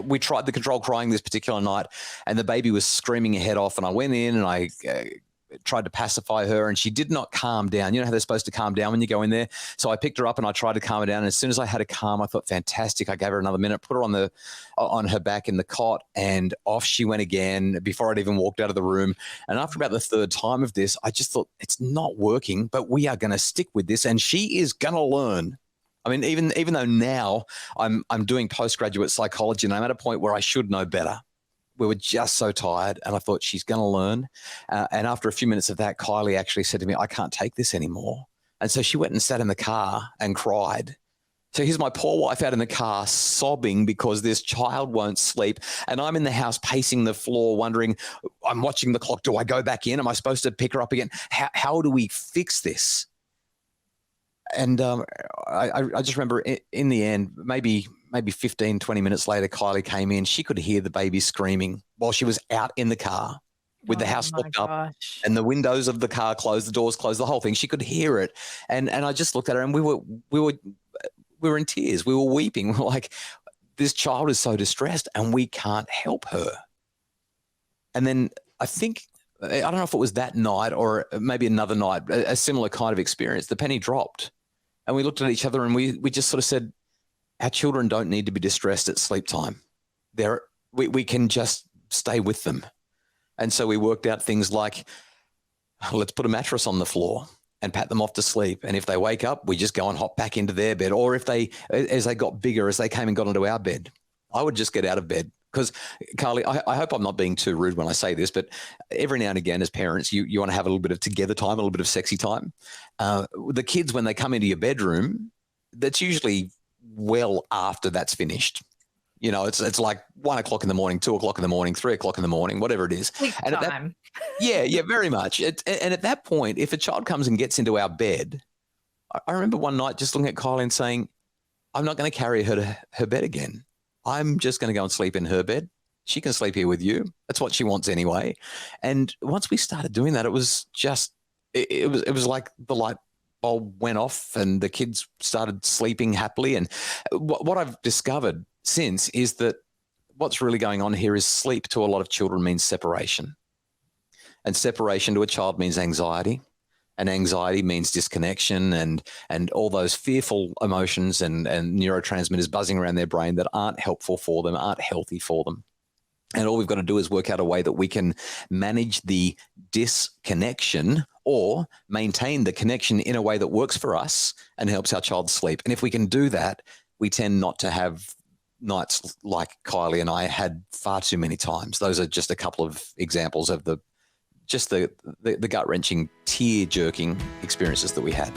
we tried the controlled crying this particular night, and the baby was screaming her head off, and I went in and I tried to pacify her, and she did not calm down. You know how they're supposed to calm down when you go in there? So I picked her up and I tried to calm her down. And as soon as I had her calm, I thought, fantastic. I gave her another minute, put her on her back in the cot, and off she went again before I'd even walked out of the room. And after about the third time of this, I just thought, it's not working, but we are going to stick with this, and she is going to learn. I mean, even though now I'm doing postgraduate psychology and I'm at a point where I should know better. We were just so tired, and I thought, she's going to learn. And after a few minutes of that, Kylie actually said to me, I can't take this anymore. And so she went and sat in the car and cried. So here's my poor wife out in the car sobbing because this child won't sleep. And I'm in the house pacing the floor wondering, I'm watching the clock. Do I go back in? Am I supposed to pick her up again? How do we fix this? And I just remember in the end, maybe 15, 20 minutes later, Kylie came in. She could hear the baby screaming while she was out in the car with the house locked up and the windows of the car closed, the doors closed, the whole thing. She could hear it. And I just looked at her, and we were in tears. We were weeping. We were like, this child is so distressed and we can't help her. And then I don't know if it was that night or maybe another night, a similar kind of experience. The penny dropped, and we looked at each other and we just sort of said, our children don't need to be distressed at sleep time. We can just stay with them. And so we worked out things like, let's put a mattress on the floor and pat them off to sleep. And if they wake up, we just go and hop back into their bed. Or if as they got bigger, as they came and got into our bed, I would just get out of bed. Because, Kylie, I hope I'm not being too rude when I say this, but every now and again as parents, you want to have a little bit of together time, a little bit of sexy time. The kids, when they come into your bedroom, that's usually well after that's finished. You know, it's like 1 o'clock in the morning, 2 o'clock in the morning, 3 o'clock in the morning, whatever it is. And at that, yeah, very much. And at that point, if a child comes and gets into our bed, I remember one night just looking at Kylie and saying, I'm not going to carry her to her bed again. I'm just going to go and sleep in her bed. She can sleep here with you. That's what she wants anyway. And once we started doing that, it was just, it was like the light bulb went off and the kids started sleeping happily. And what I've discovered since is that what's really going on here is sleep to a lot of children means separation. And separation to a child means anxiety. And anxiety means disconnection and all those fearful emotions and neurotransmitters buzzing around their brain that aren't helpful for them, aren't healthy for them. And all we've got to do is work out a way that we can manage the disconnection or maintain the connection in a way that works for us and helps our child sleep. And if we can do that, we tend not to have nights like Kylie and I had far too many times. Those are just a couple of examples of the gut-wrenching, tear-jerking experiences that we had.